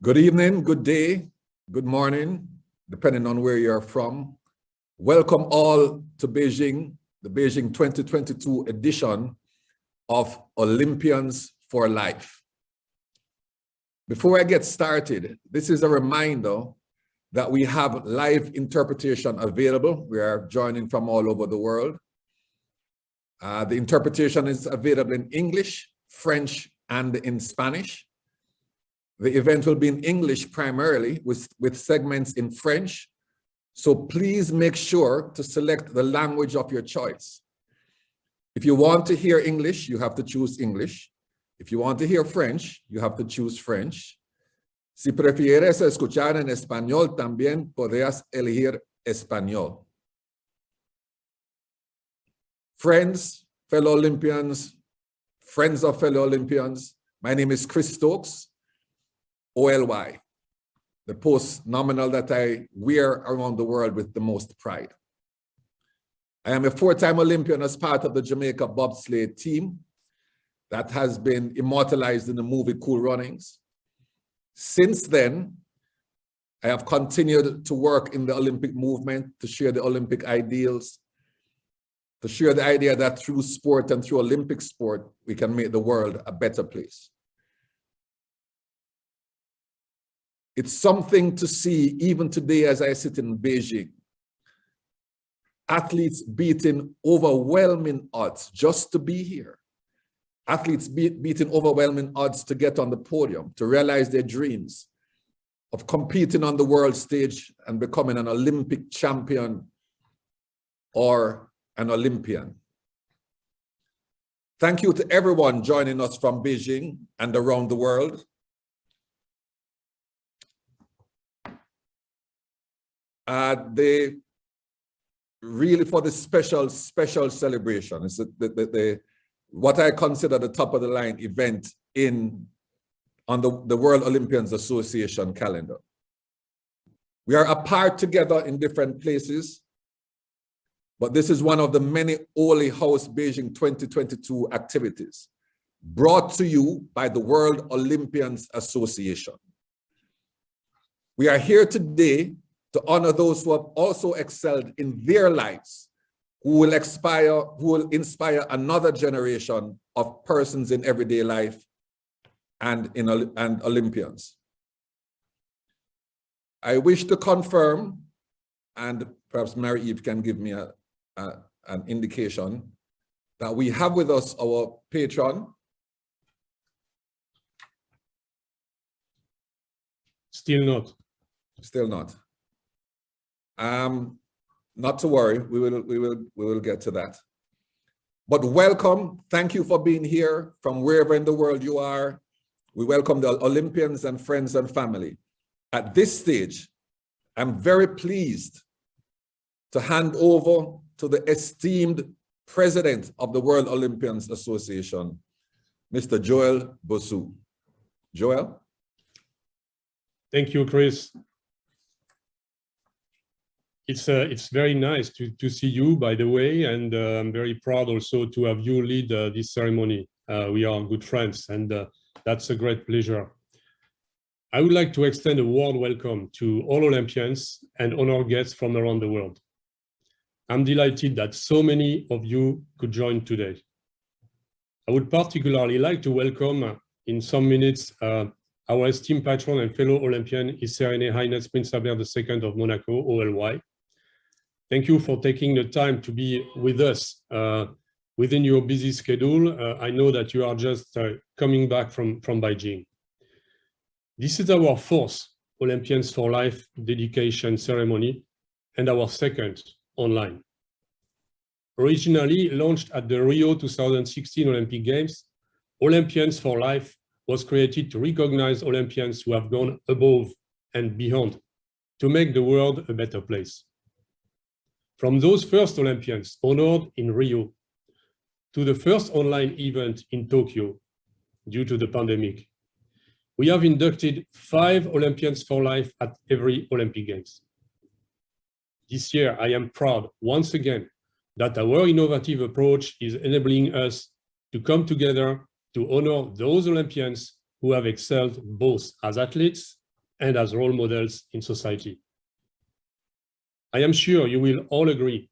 Good evening, good day, good morning, depending on where you're from. Welcome all to Beijing, the Beijing 2022 edition of Olympians for Life. Before I get started, this is a reminder that we have live interpretation available. We are joining from all over the world. The interpretation is available in English, French, and in Spanish. The event will be in English primarily with segments in French. So please make sure to select the language of your choice. If you want to hear English, you have to choose English. If you want to hear French, you have to choose French. Si prefieres escuchar en español, también podrías elegir español. Friends, fellow Olympians, friends of fellow Olympians, my name is Chris Stokes OLY, the post nominal that I wear around the world with the most pride. I am a four-time Olympian as part of the Jamaica bobsleigh team that has been immortalized in the movie Cool Runnings. Since then, I have continued to work in the Olympic movement to share the Olympic ideals, to share the idea that through sport and through Olympic sport, we can make the world a better place. It's something to see even today as I sit in Beijing, athletes beating overwhelming odds just to be here. Athletes beating overwhelming odds to get on the podium, to realize their dreams of competing on the world stage and becoming an Olympic champion or an Olympian. Thank you to everyone joining us from Beijing and around the world. They really, for this special celebration, it's what I consider the top of the line event on the World Olympians Association calendar. We are apart together in different places, but this is one of the many OLY House Beijing 2022 activities brought to you by the World Olympians Association. We are here today to honor those who have also excelled in their lives, who will inspire another generation of persons in everyday life and Olympians. I wish to confirm, and perhaps Mary-Eve can give me an indication, that we have with us our patron. Still not. Still not. Not to worry, we will get to that. But welcome, thank you for being here from wherever in the world you are. We welcome the Olympians and friends and family. At this stage, I'm very pleased to hand over to the esteemed President of the World Olympians Association, Mr. Joël Bouzou. Joël? Thank you, Chris. It's very nice to see you, by the way, and I'm very proud also to have you lead this ceremony. We are good friends, and that's a great pleasure. I would like to extend a warm welcome to all Olympians and honored guests from around the world. I'm delighted that so many of you could join today. I would particularly like to welcome, in some minutes, our esteemed patron and fellow Olympian, His Serene Highness Prince Albert II of Monaco, OLY. Thank you for taking the time to be with us within your busy schedule. I know that you are just coming back from Beijing. This is our fourth Olympians for Life dedication ceremony and our second online. Originally launched at the Rio 2016 Olympic Games, Olympians for Life was created to recognize Olympians who have gone above and beyond to make the world a better place. From those first Olympians honored in Rio to the first online event in Tokyo due to the pandemic, we have inducted 5 Olympians for Life at every Olympic Games. This year, I am proud once again that our innovative approach is enabling us to come together to honor those Olympians who have excelled both as athletes and as role models in society. I am sure you will all agree,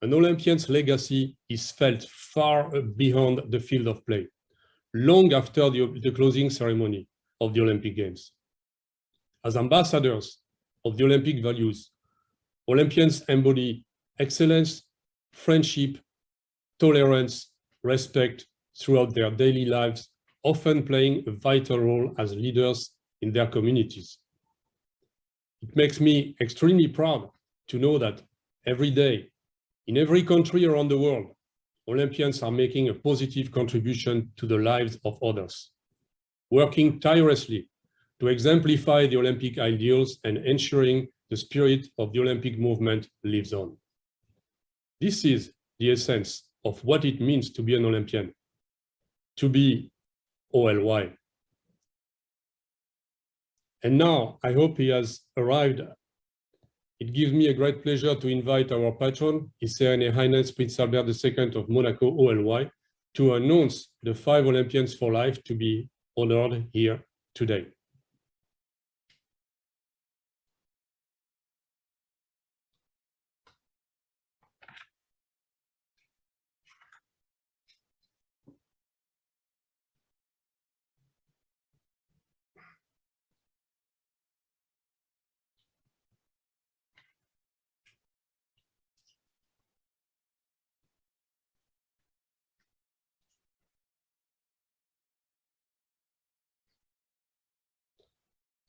an Olympian's legacy is felt far beyond the field of play, long after the closing ceremony of the Olympic Games. As ambassadors of the Olympic values, Olympians embody excellence, friendship, tolerance, respect throughout their daily lives, often playing a vital role as leaders in their communities. It makes me extremely proud to know that every day, in every country around the world, Olympians are making a positive contribution to the lives of others, working tirelessly to exemplify the Olympic ideals and ensuring the spirit of the Olympic movement lives on. This is the essence of what it means to be an Olympian, to be OLY. And now I hope he has arrived. It gives me a great pleasure to invite our patron, His Serene Highness Prince Albert II of Monaco OLY, to announce the 5 Olympians for life to be honored here today.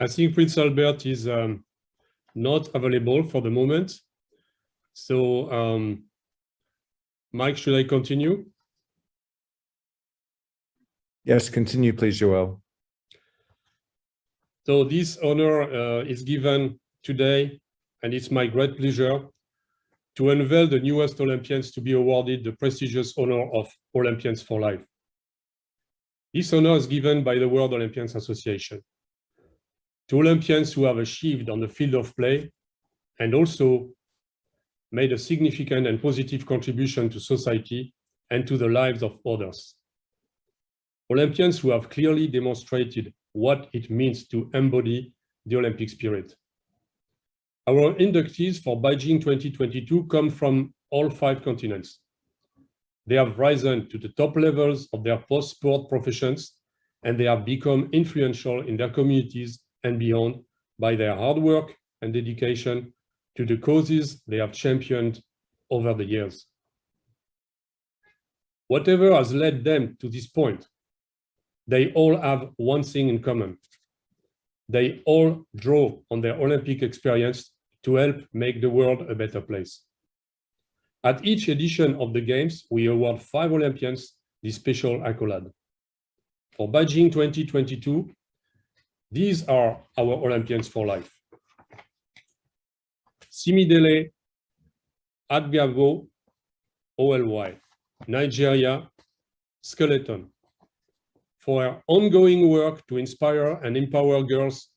I think Prince Albert is not available for the moment. So, Mike, should I continue? Yes, continue, please, Joël. So this honor is given today, and it's my great pleasure to unveil the newest Olympians to be awarded the prestigious honor of Olympians for Life. This honor is given by the World Olympians Association to Olympians who have achieved on the field of play and also made a significant and positive contribution to society and to the lives of others. Olympians who have clearly demonstrated what it means to embody the Olympic spirit. Our inductees for Beijing 2022 come from all 5 continents. They have risen to the top levels of their post-sport professions, and they have become influential in their communities and beyond by their hard work and dedication to the causes they have championed over the years. Whatever has led them to this point, they all have one thing in common. They all draw on their Olympic experience to help make the world a better place. At each edition of the Games, we award 5 Olympians this special accolade. For Beijing 2022, these are our Olympians for life. Simidele Adbiavo OLY, Nigeria, Skeleton, for her ongoing work to inspire and empower girls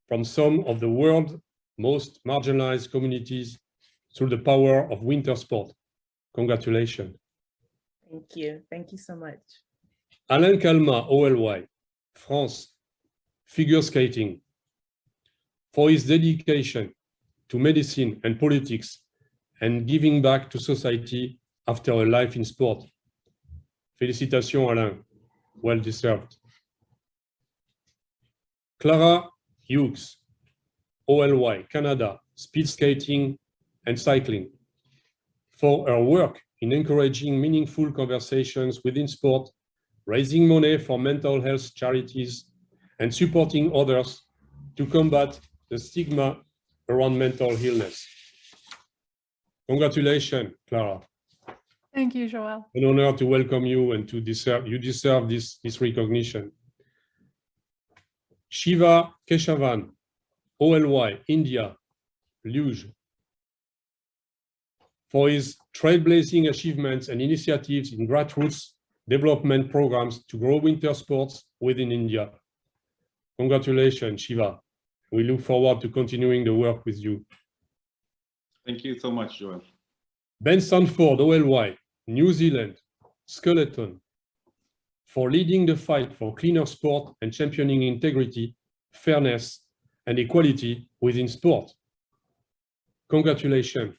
from some of the world's most marginalized communities through the power of winter sport. Congratulations. Thank you. Thank you so much. Alain Calma OLY, France, figure skating, for his dedication to medicine and politics and giving back to society after a life in sport. Félicitations, Alain. Well deserved. Clara Hughes, OLY, Canada, speed skating and cycling, for her work in encouraging meaningful conversations within sport, raising money for mental health charities, and supporting others to combat the stigma around mental illness. Congratulations, Clara. Thank you, Joël. An honor to welcome you and you deserve this recognition. Shiva Keshavan, OLY, India, Luge, for his trailblazing achievements and initiatives in grassroots development programs to grow winter sports within India. Congratulations, Shiva. We look forward to continuing the work with you. Thank you so much, Joël. Ben Sanford, OLY, New Zealand, Skeleton, for leading the fight for cleaner sport and championing integrity, fairness, and equality within sport. Congratulations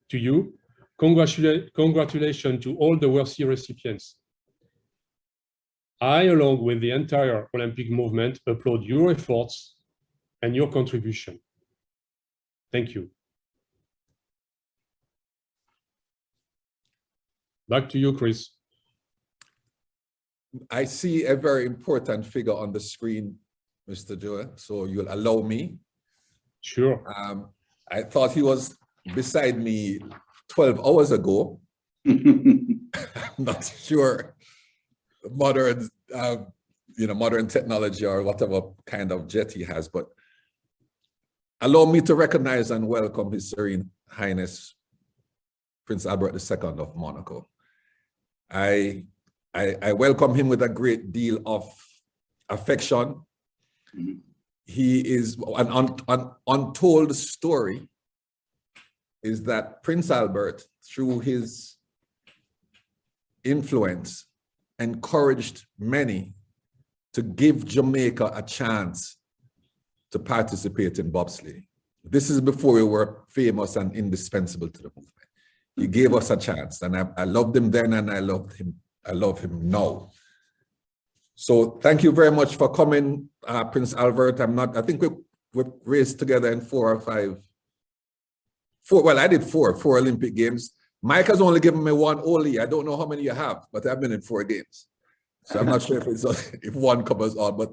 to you. Congratulations to all the worthy recipients. I, along with the entire Olympic movement, applaud your efforts and your contribution. Thank you. Back to you, Chris. I see a very important figure on the screen, Mr. Joël, so you'll allow me. Sure. I thought he was beside me 12 hours ago. I'm not sure modern, modern technology or whatever kind of jet he has, but allow me to recognize and welcome His Serene Highness Prince Albert II of Monaco. I welcome him with a great deal of affection. Mm-hmm. He is an untold story is that Prince Albert, through his influence, encouraged many to give Jamaica a chance to participate in bobsleigh. This is before we were famous and indispensable to the movement. He gave us a chance, and I loved him then, and I love him now. So thank you very much for coming, Prince Albert. I think we raced together in 4 or 5. Well, I did 4 Olympic Games. Mike has only given me 1 OLY. I don't know how many you have, but I've been in 4 games. So I'm not sure if one covers all, but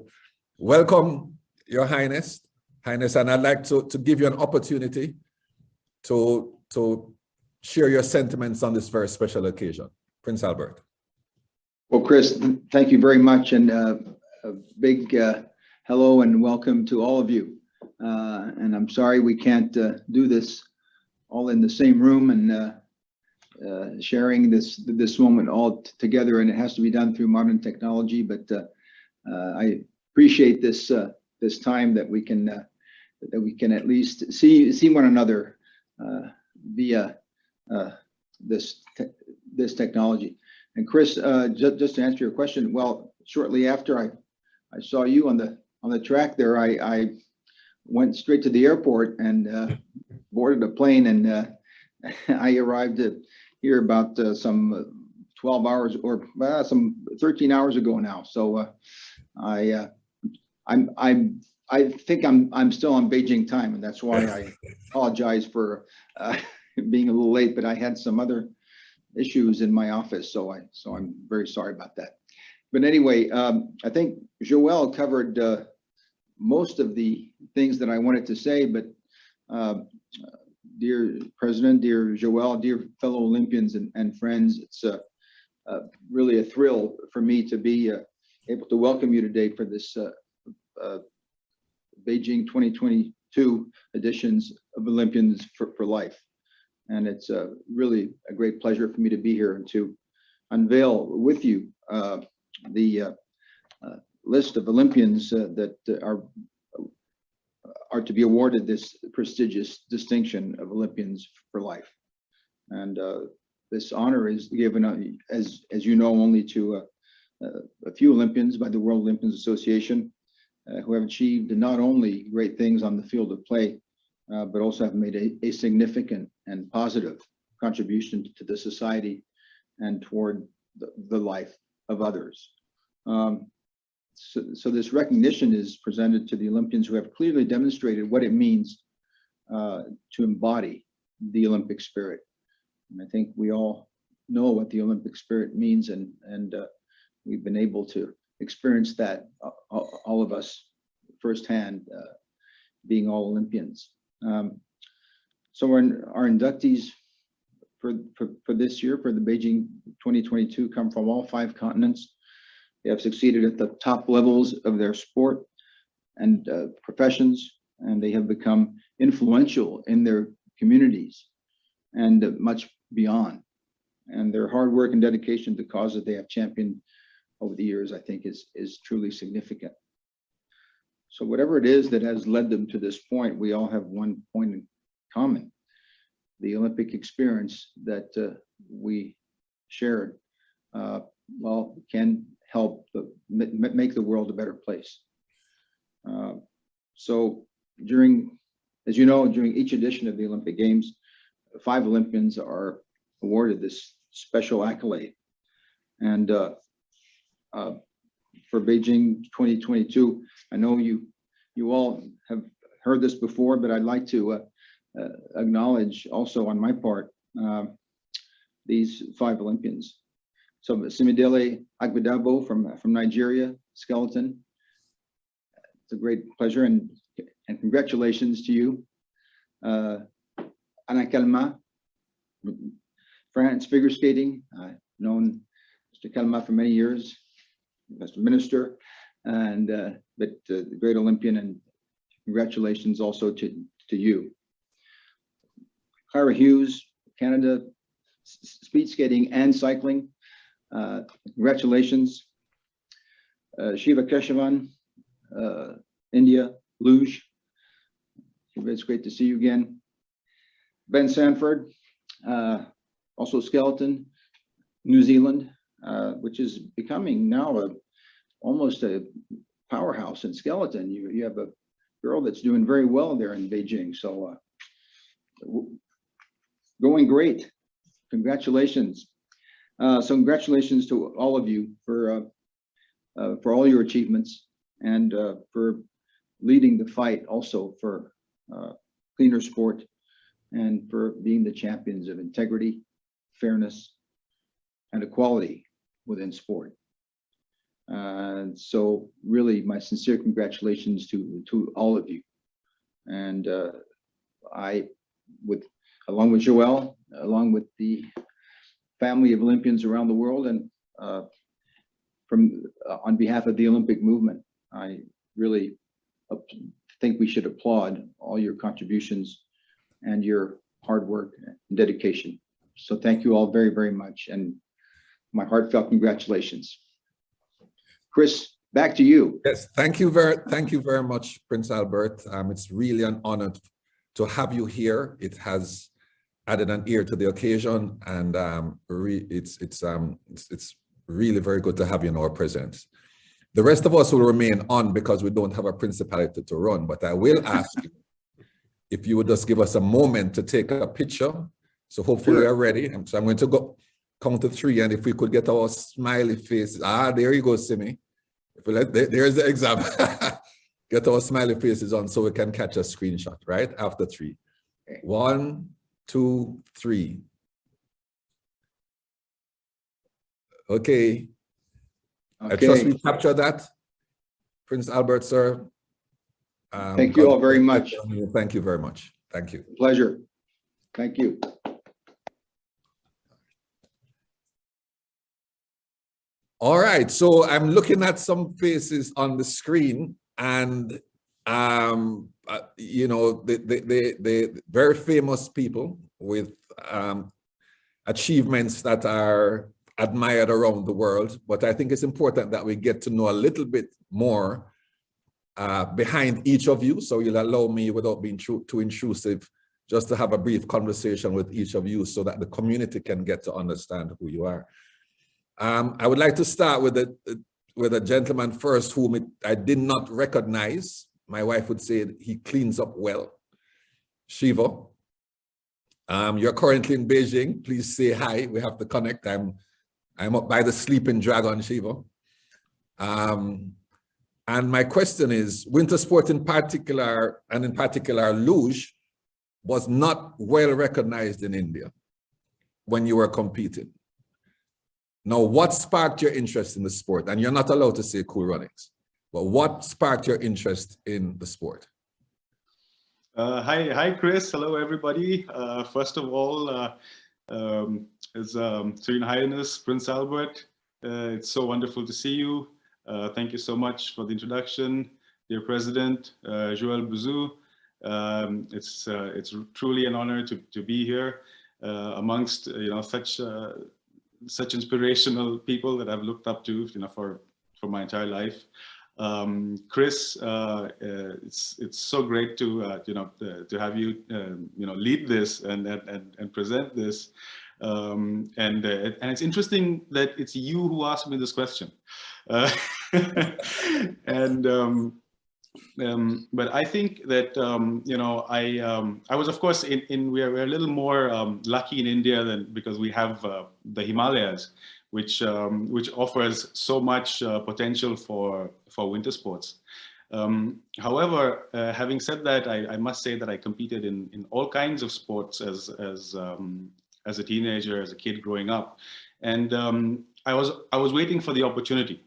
welcome, Your Highness, and I'd like to give you an opportunity to share your sentiments on this very special occasion. Prince Albert. Well, Chris, thank you very much, and a big hello and welcome to all of you. And I'm sorry we can't do this all in the same room and sharing this moment all together, and it has to be done through modern technology. But I appreciate this time that we can at least see one another via this technology. And Chris, just to answer your question, well, shortly after I saw you on the track there, I went straight to the airport and boarded a plane, and I arrived here about some 12 hours or some 13 hours ago now. So I think I'm still on Beijing time, and that's why I apologize for being a little late. But I had some other issues in my office, so I'm very sorry about that. But anyway, I think Joël covered most of the things that I wanted to say. But dear President, dear Joël, dear fellow Olympians and friends, it's really a thrill for me to be able to welcome you today for this Beijing 2022 editions of Olympians for Life. And it's really a great pleasure for me to be here and to unveil with you the list of Olympians that are to be awarded this prestigious distinction of Olympians for Life. And this honor is given, as you know, only to a few Olympians by the World Olympians Association, who have achieved not only great things on the field of play, but also have made a significant and positive contribution to the society and toward the life of others. So this recognition is presented to the Olympians who have clearly demonstrated what it means to embody the Olympic spirit. And I think we all know what the Olympic spirit means, and we've been able to experience that, all of us firsthand, being all Olympians. So our inductees for this year, for the Beijing 2022, come from all 5 continents. They have succeeded at the top levels of their sport and professions, and they have become influential in their communities and much beyond. And their hard work and dedication to the cause that they have championed over the years, I think, is truly significant. So whatever it is that has led them to this point, we all have one point in common: the Olympic experience that we shared, can help make the world a better place. So as you know, during each edition of the Olympic Games, 5 Olympians are awarded this special accolade. And for Beijing 2022, I know you all have heard this before, but I'd like to acknowledge also on my part these 5 Olympians. So Simidele Agudabo from Nigeria, skeleton. It's a great pleasure and congratulations to you. Anna Kalma, France, figure skating. I've known Mr. Kalma for many years, Mr. Minister, and the great Olympian, and congratulations also to you. Clara Hughes, Canada, speed skating and cycling. Congratulations. Shiva Keshavan, India, luge. It's great to see you again. Ben Sanford, also skeleton, New Zealand, which is becoming now almost a powerhouse in skeleton. You have a girl that's doing very well there in Beijing. So going great. Congratulations. So congratulations to all of you for all your achievements and for leading the fight also for cleaner sport and for being the champions of integrity, fairness, and equality within sport. So really my sincere congratulations to all of you. And along with Joël, along with the family of Olympians around the world, and on behalf of the Olympic movement, I really think we should applaud all your contributions and your hard work and dedication. So thank you all very, very much, and my heartfelt congratulations. Chris, back to you. Yes, thank you very much, Prince Albert. It's really an honor to have you here. It has added an ear to the occasion, and it's really very good to have you in our presence. The rest of us will remain on because we don't have a principality to run, but I will ask you if you would just give us a moment to take a picture. So hopefully we're ready. So I'm going to count to 3, and if we could get our smiley faces. There you go, Simi. If we there's the exam. Get our smiley faces on so we can catch a screenshot, right? After 3. 1, 2, 3. Okay. I trust we captured that. Prince Albert, sir. Thank you all very much. Thank you very much. Thank you. Pleasure. Thank you. All right, so I'm looking at some faces on the screen, and you know, the very famous people with achievements that are admired around the world. But I think it's important that we get to know a little bit more behind each of you. So you'll allow me, without being too intrusive, just to have a brief conversation with each of you so that the community can get to understand who you are. I would like to start with a gentleman first whom I did not recognize. My wife would say he cleans up well. Shiva, you're currently in Beijing. Please say hi. We have to connect. I'm up by the sleeping dragon, Shiva. And my question is, winter sport in particular, and in particular luge, was not well recognized in India when you were competing. Now, what sparked your interest in the sport? And you're not allowed to say Cool Runnings, but what sparked your interest in the sport? Hi, Chris. Hello, everybody. First of all, His Serene Highness, Prince Albert, it's so wonderful to see you. Thank you so much for the introduction, dear President, Joël Bouzou. It's truly an honor to be here amongst such inspirational people that I've looked up to, for my entire life. Chris, it's so great to have you lead this and present this. And it's interesting that it's you who asked me this question. And But I think that you know, I was, of course, we're a little more lucky in India than, because we have the Himalayas, which offers so much potential for winter sports. However, having said that, I must say that I competed in all kinds of sports as a teenager, as a kid growing up, and I was waiting for the opportunity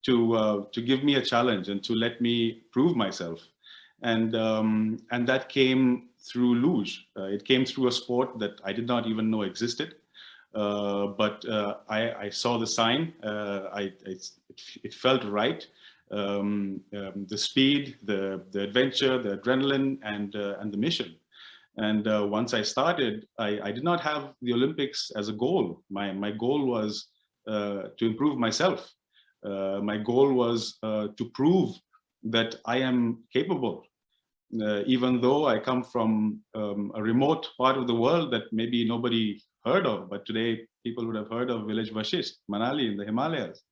to give me a challenge and to let me prove myself, and that came through luge. It came through a sport that I did not even know existed, but I saw the sign. It felt right. The speed, the adventure, the adrenaline, and the mission. And once I started, I did not have the Olympics as a goal. My goal was to improve myself. My goal was to prove that I am capable, even though I come from a remote part of the world that maybe nobody heard of, but today people would have heard of village Vashisht, Manali in the Himalayas.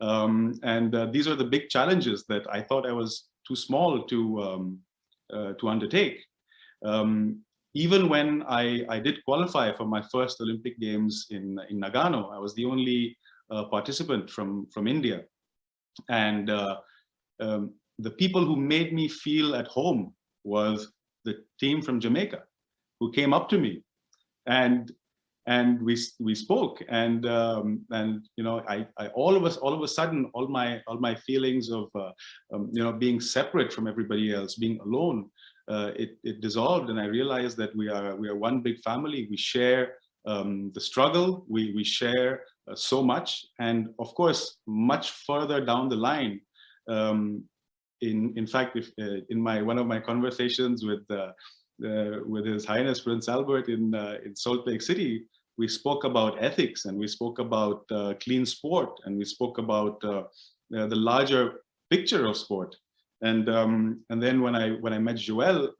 These are the big challenges that I thought I was too small to undertake. Even when I did qualify for my first Olympic Games in Nagano, I was the only participant from India. And the people who made me feel at home was the team from Jamaica, who came up to me and we spoke, and you know, I all of a sudden all my feelings of you know, being separate from everybody else, being alone, it dissolved, and I realized that we are one big family. We share the struggle, we share so much, and of course much further down the line, in fact, if in one of my conversations with His Highness Prince Albert in Salt Lake City, we spoke about ethics, and we spoke about clean sport, and we spoke about the larger picture of sport. And then when I met Joël,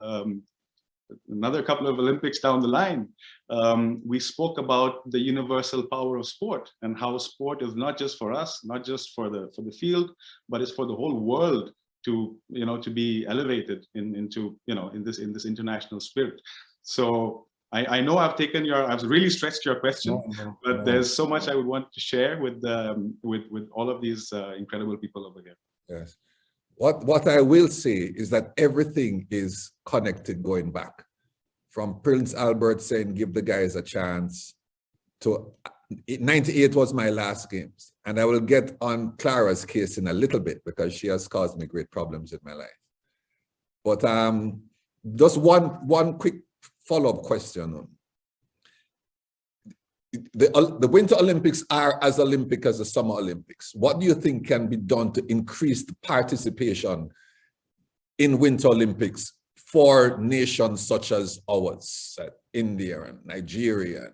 another couple of Olympics down the line, we spoke about the universal power of sport, and how sport is not just for us, not just for the field, but it's for the whole world to, you know, to be elevated into, you know, in this international spirit. So I know I've really stretched your question, but there's so much I would want to share with all of these incredible people over here. Yes. What I will say is that everything is connected going back. From Prince Albert saying, give the guys a chance, to 98 was my last games. And I will get on Clara's case in a little bit, because she has caused me great problems in my life. But just one quick follow-up question. The Winter Olympics are as Olympic as the Summer Olympics. What do you think can be done to increase the participation in Winter Olympics for nations such as ours, India and Nigeria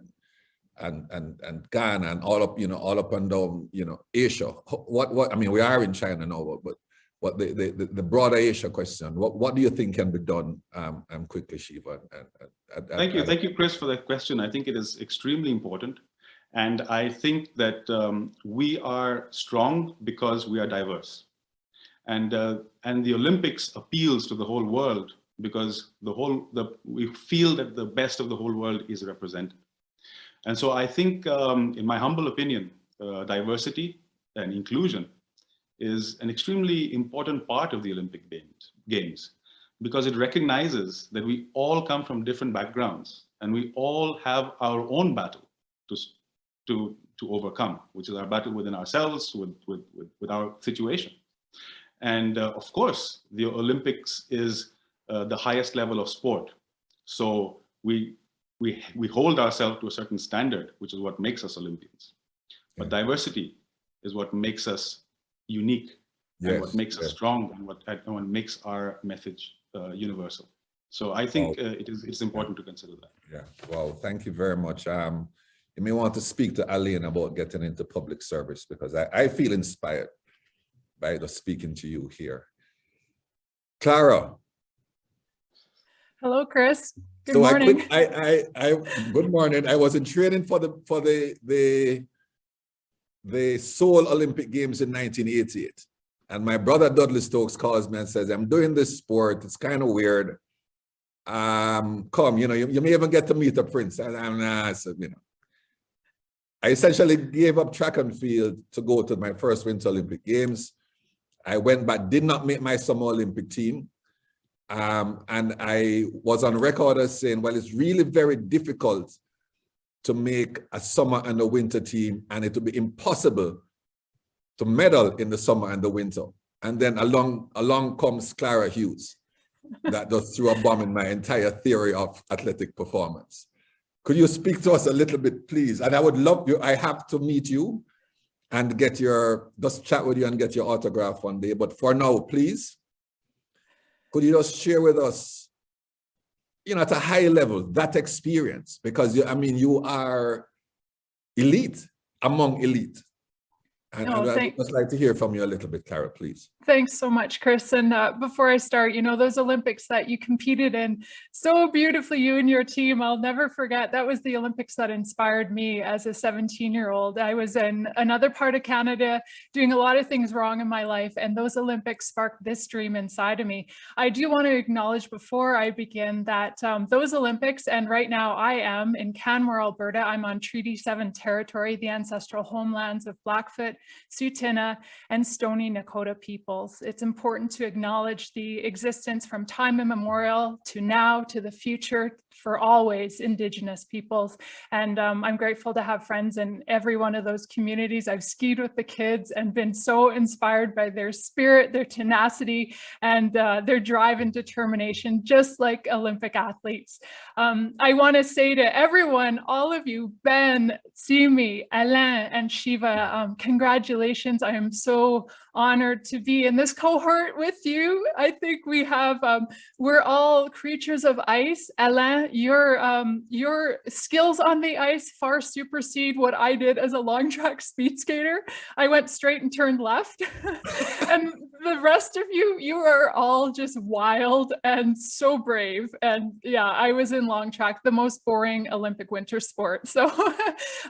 and Ghana and all up, you know, all up and down, you know, Asia? What I mean, we are in China now, but what the broader Asia question, what do you think can be done quickly, Shiva? Thank you, Chris, for that question. I think it is extremely important. And I think that we are strong because we are diverse. And the Olympics appeals to the whole world because we feel that the best of the whole world is represented. And so I think, in my humble opinion, diversity and inclusion is an extremely important part of the Olympic Games, because it recognizes that we all come from different backgrounds and we all have our own battle to overcome, which is our battle within ourselves, with our situation. And of course, the Olympics is the highest level of sport. So we hold ourselves to a certain standard, which is what makes us Olympians. But diversity is what makes us unique, and what makes us strong, and what makes our message universal. So I think it's important to consider that. Yeah, well, thank you very much. You may want to speak to Aline about getting into public service, because I feel inspired by just speaking to you here. Clara. Hello, Chris. Good morning. Good morning. I was in training for the Seoul Olympic Games in 1988. And my brother Dudley Stokes calls me and says, I'm doing this sport. It's kind of weird. Come, you may even get to meet a prince. I said, I essentially gave up track and field to go to my first Winter Olympic Games. I went back, did not make my Summer Olympic team. And I was on record as saying, well, it's really very difficult to make a summer and a winter team, and it would be impossible to medal in the summer and the winter. And then along comes Clara Hughes, that just threw a bomb in my entire theory of athletic performance. Could you speak to us a little bit, please? And I would love you, I have to meet you and just chat with you and get your autograph one day. But for now, please, could you just share with us, at a high level, that experience? Because you are elite among elite. And I'd just like to hear from you a little bit, Clara, please. Thanks so much, Chris. And before I start, those Olympics that you competed in so beautifully, you and your team, I'll never forget. That was the Olympics that inspired me as a 17-year-old. I was in another part of Canada doing a lot of things wrong in my life, and those Olympics sparked this dream inside of me. I do want to acknowledge before I begin that those Olympics, and right now I am in Canmore, Alberta. I'm on Treaty 7 territory, the ancestral homelands of Blackfoot, Tsuut'ina, and Stoney Nakoda peoples. It's important to acknowledge the existence from time immemorial to now to the future for always Indigenous peoples. And I'm grateful to have friends in every one of those communities. I've skied with the kids and been so inspired by their spirit, their tenacity, and their drive and determination, just like Olympic athletes. I want to say to everyone, all of you, Ben, Simi, Alain, and Shiva, congratulations. I am so honored to be in this cohort with you. I think we have, we're all creatures of ice. Alain, your skills on the ice far supersede what I did as a long track speed skater. I went straight and turned left. And the rest of you, you are all just wild and so brave. And yeah, I was in long track, the most boring Olympic winter sport. So,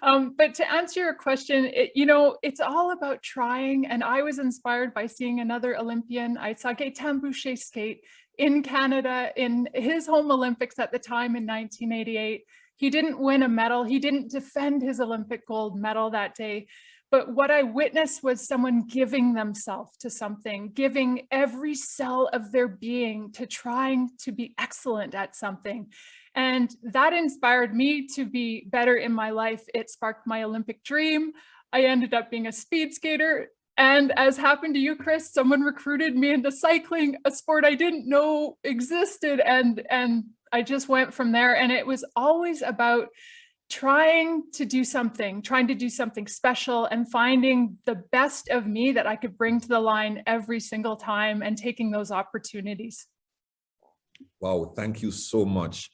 but to answer your question, it's all about trying. And I was inspired by seeing another Olympian. I saw Gaëtan Boucher skate in Canada in his home Olympics at the time in 1988. He didn't win a medal. He didn't defend his Olympic gold medal that day. But what I witnessed was someone giving themselves to something, giving every cell of their being to trying to be excellent at something. And that inspired me to be better in my life. It sparked my Olympic dream. I ended up being a speed skater. And as happened to you, Chris, someone recruited me into cycling, a sport I didn't know existed. And I just went from there. And it was always about trying to do something special and finding the best of me that I could bring to the line every single time and taking those opportunities. Wow, thank you so much.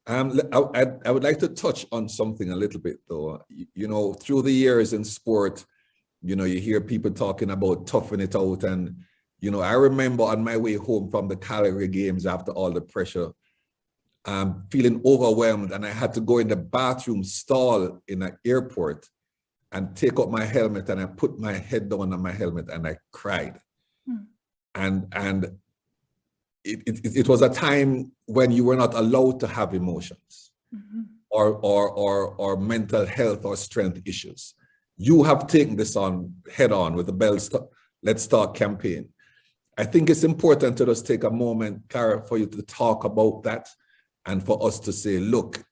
I would like to touch on something a little bit though. Through the years in sport, you hear people talking about toughing it out. And, I remember on my way home from the Calgary Games after all the pressure, feeling overwhelmed, and I had to go in the bathroom stall in an airport and take up my helmet, and I put my head down on my helmet and I cried. And it was a time when you were not allowed to have emotions or mental health or strength issues. You have taken this on head on with the Let's Talk campaign. I think it's important to just take a moment, Clara, for you to talk about that and for us to say, look,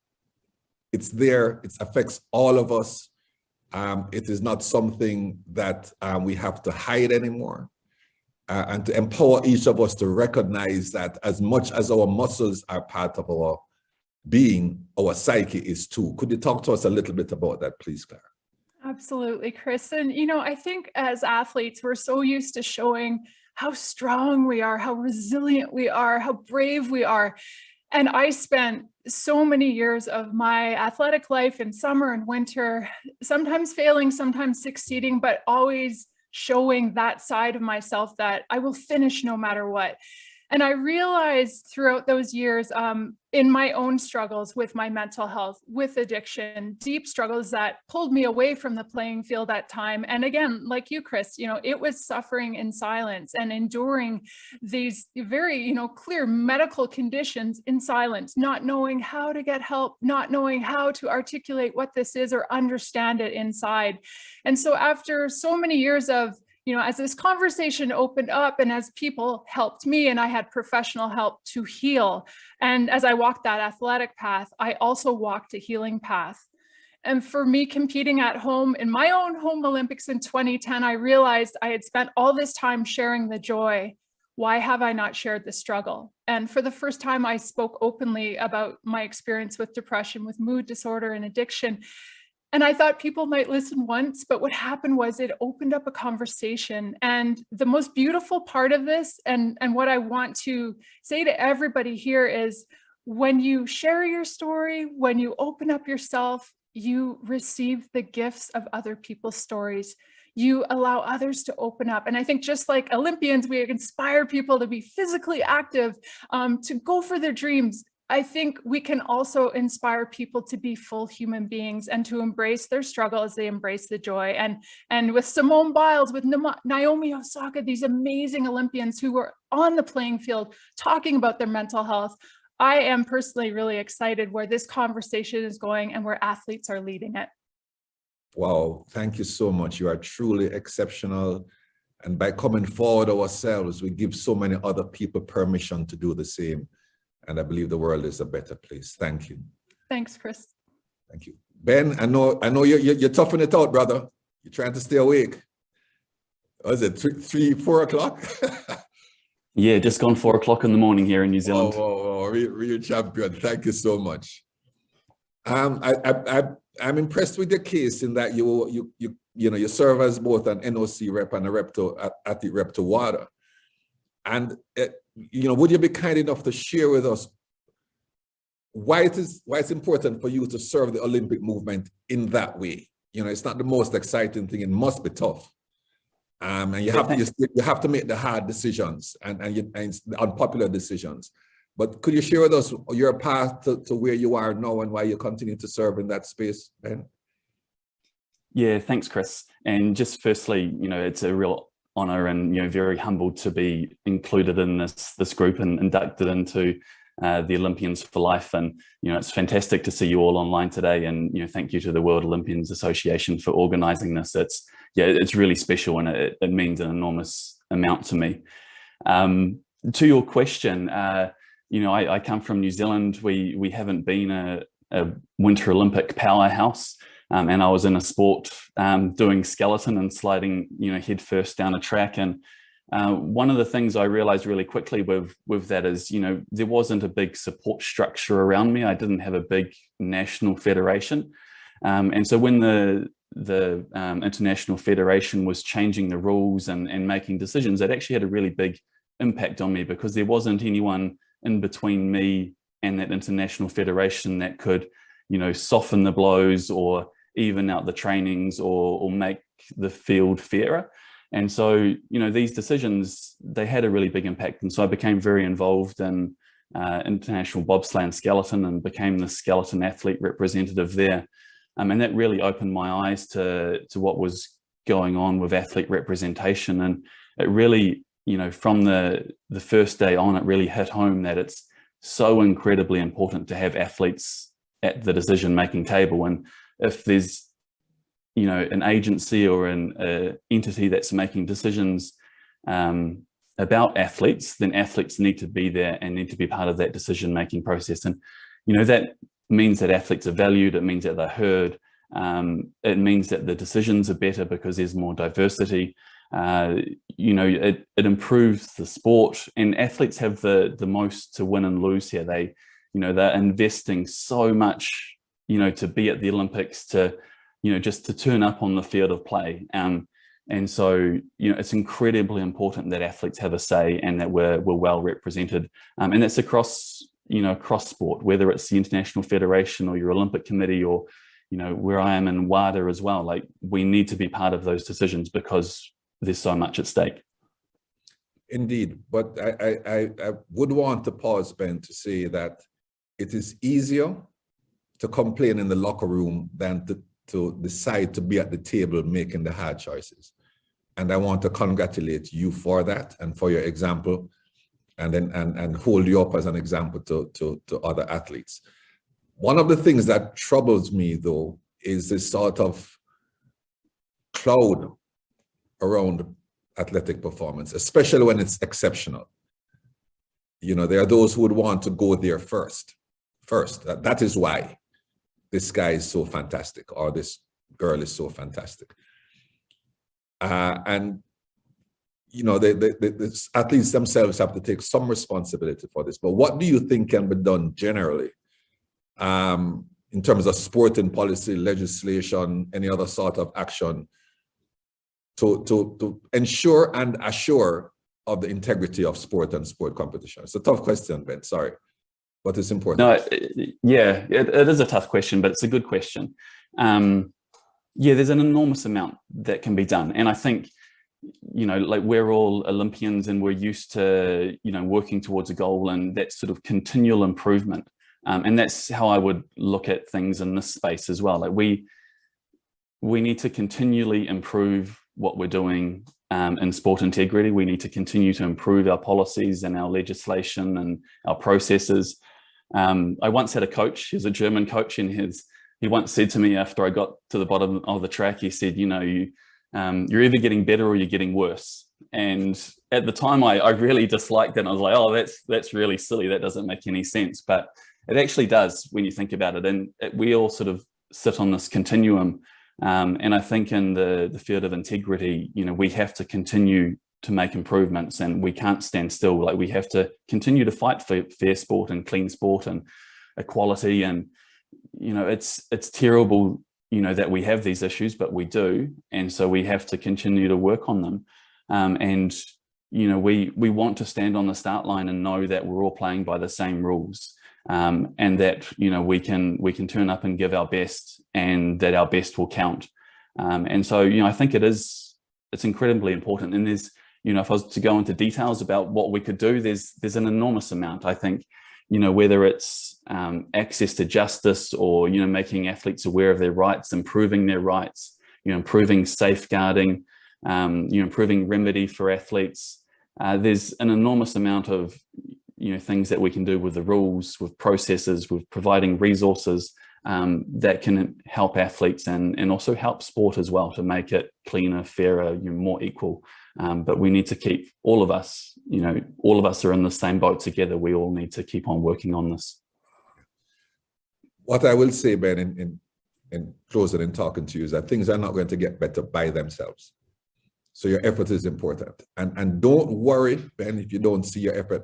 it's there, it affects all of us. It is not something that we have to hide anymore. And to empower each of us to recognize that as much as our muscles are part of our being, our psyche is too. Could you talk to us a little bit about that, please, Clara? Absolutely, Chris. And, I think as athletes, we're so used to showing how strong we are, how resilient we are, how brave we are. And I spent so many years of my athletic life in summer and winter, sometimes failing, sometimes succeeding, but always showing that side of myself that I will finish no matter what. And I realized throughout those years, in my own struggles with my mental health, with addiction, deep struggles that pulled me away from the playing field at time. And again, like you, Chris, it was suffering in silence and enduring these very, clear medical conditions in silence, not knowing how to get help, not knowing how to articulate what this is or understand it inside. And so after so many years of, as this conversation opened up and as people helped me and I had professional help to heal, and as I walked that athletic path, I also walked a healing path. And for me, competing at home in my own home Olympics in 2010, I realized I had spent all this time sharing the joy. Why have I not shared the struggle? And for the first time, I spoke openly about my experience with depression, with mood disorder and addiction. And I thought people might listen once, but what happened was it opened up a conversation. And the most beautiful part of this, and what I want to say to everybody here is, when you share your story, when you open up yourself, you receive the gifts of other people's stories. You allow others to open up. And I think just like Olympians, we inspire people to be physically active, to go for their dreams. I think we can also inspire people to be full human beings and to embrace their struggle as they embrace the joy. And with Simone Biles, with Naomi Osaka, these amazing Olympians who were on the playing field talking about their mental health, I am personally really excited where this conversation is going and where athletes are leading it. Wow, thank you so much. You are truly exceptional. And by coming forward ourselves, we give so many other people permission to do the same. And I believe the world is a better place. Thank you. Thanks, Chris. Thank you. Ben, I know you're toughing it out, brother. You're trying to stay awake. Was it 4 o'clock? Yeah, just gone 4 o'clock in the morning here in New Zealand. Oh, real champion. Thank you so much. I'm impressed with your case in that you serve as both an NOC rep and a athlete rep to WADA. And would you be kind enough to share with us why it's important for you to serve the Olympic movement in that way? It's not the most exciting thing. It must be tough, and you have to make the hard decisions and unpopular decisions. But could you share with us your path to where you are now and why you continue to serve in that space, Ben? Yeah, thanks, Chris. And just firstly, it's a real honor and very humbled to be included in this group and inducted into the Olympians for Life. And it's fantastic to see you all online today. And thank you to the World Olympians Association for organizing this. It's really special and it means an enormous amount to me. To your question, I come from New Zealand. We haven't been a Winter Olympic powerhouse. And I was in a sport doing skeleton and sliding, head first down a track. And one of the things I realized really quickly with that is, there wasn't a big support structure around me. I didn't have a big national federation. And so when the International Federation was changing the rules and making decisions, it actually had a really big impact on me because there wasn't anyone in between me and that International Federation that could, soften the blows or even out the trainings or make the field fairer. And so, these decisions, they had a really big impact. And so I became very involved in international bobsleigh and skeleton and became the skeleton athlete representative there. And that really opened my eyes to what was going on with athlete representation. And it really, from the first day on, it really hit home that it's so incredibly important to have athletes at the decision-making table. And if there's, an agency or an entity that's making decisions about athletes, then athletes need to be there and need to be part of that decision-making process. And, that means that athletes are valued. It means that they're heard. It means that the decisions are better because there's more diversity. It improves the sport, and athletes have the most to win and lose here. They're investing so much, to be at the Olympics, to, just to turn up on the field of play. And so, it's incredibly important that athletes have a say and that we're well represented. And that's across sport, whether it's the International Federation or your Olympic Committee or, where I am in WADA as well. Like, we need to be part of those decisions because there's so much at stake. Indeed, but I would want to pause, Ben, to say that it is easier to complain in the locker room than to decide to be at the table making the hard choices. And I want to congratulate you for that and for your example, and hold you up as an example to other athletes. One of the things that troubles me, though, is this sort of cloud around athletic performance, especially when it's exceptional. You know, there are those who would want to go there first. That is why this guy is so fantastic, or this girl is so fantastic. And you know, the athletes themselves have to take some responsibility for this. But what do you think can be done generally in terms of sporting policy, legislation, any other sort of action to ensure and assure of the integrity of sport and sport competition? It's a tough question, Ben, sorry, but it's important. No, yeah, it is a tough question, but it's a good question. Yeah, there's an enormous amount that can be done. And I think, you know, like we're all Olympians and we're used to, you know, working towards a goal and that sort of continual improvement. And that's how I would look at things in this space as well. Like we need to continually improve what we're doing in sport integrity. We need to continue to improve our policies and our legislation and our processes. I once had a coach, he's a German coach, and he once said to me after I got to the bottom of the track, he said, you know, you're either getting better or you're getting worse. And at the time I really disliked it. And I was like, oh, that's really silly. That doesn't make any sense. But it actually does when you think about it. And we all sort of sit on this continuum. And I think in the field of integrity, you know, we have to continue to make improvements and we can't stand still. Like we have to continue to fight for fair sport and clean sport and equality. And, you know, it's terrible, you know, that we have these issues, but we do. And so we have to continue to work on them. And, you know, we want to stand on the start line and know that we're all playing by the same rules. And that, you know, we can turn up and give our best and that our best will count. And so, you know, I think it's incredibly important. And there's, you know, if I was to go into details about what we could do, there's an enormous amount. I think, you know, whether it's access to justice or, you know, making athletes aware of their rights, improving their rights, you know, improving safeguarding, you know, improving remedy for athletes. There's an enormous amount of, you know, things that we can do with the rules, with processes, with providing resources that can help athletes and also help sport as well to make it cleaner, fairer, you know, more equal. But we need to keep all of us, you know, all of us are in the same boat together. We all need to keep on working on this. What I will say, Ben, in closing and talking to you is that things are not going to get better by themselves. So your effort is important. And don't worry, Ben, if you don't see your effort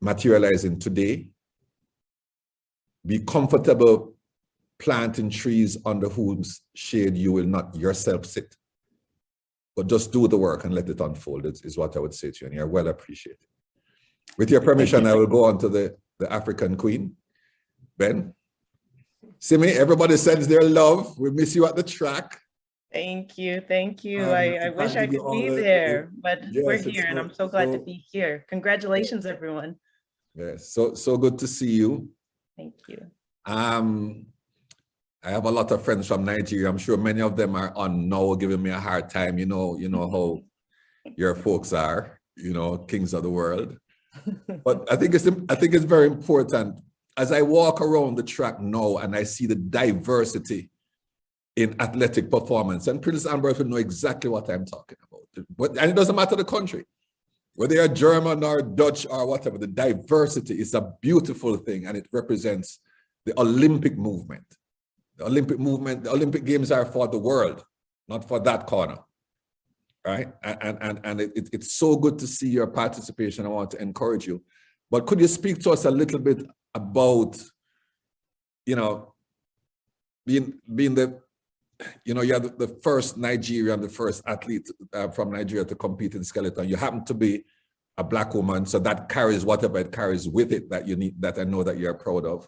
materializing today. Be comfortable planting trees under whose shade you will not yourself sit. But just do the work and let it unfold is what I would say to you, and you're well appreciated. With your permission, I will go on to the African Queen. Ben? Simi, everybody sends their love. We miss you at the track. Thank you. Thank you. I wish I could be there, but yes, we're here and I'm so glad to be here. Congratulations, everyone. Yes, so good to see you. Thank you. I have a lot of friends from Nigeria. I'm sure many of them are on now giving me a hard time. You know how your folks are, you know, kings of the world. But I think it's very important as I walk around the track now and I see the diversity in athletic performance. And Prince Albert will know exactly what I'm talking about. And it doesn't matter the country. Whether you're German or Dutch or whatever, the diversity is a beautiful thing and it represents the Olympic movement. The Olympic movement, the Olympic Games are for the world, not for that corner, right? And it's so good to see your participation. I want to encourage you. But could you speak to us a little bit about, you know, being the, you know, you're the first Nigerian, the first athlete from Nigeria to compete in skeleton. You happen to be a Black woman, so that carries whatever it carries with it that you need, that I know that you're proud of.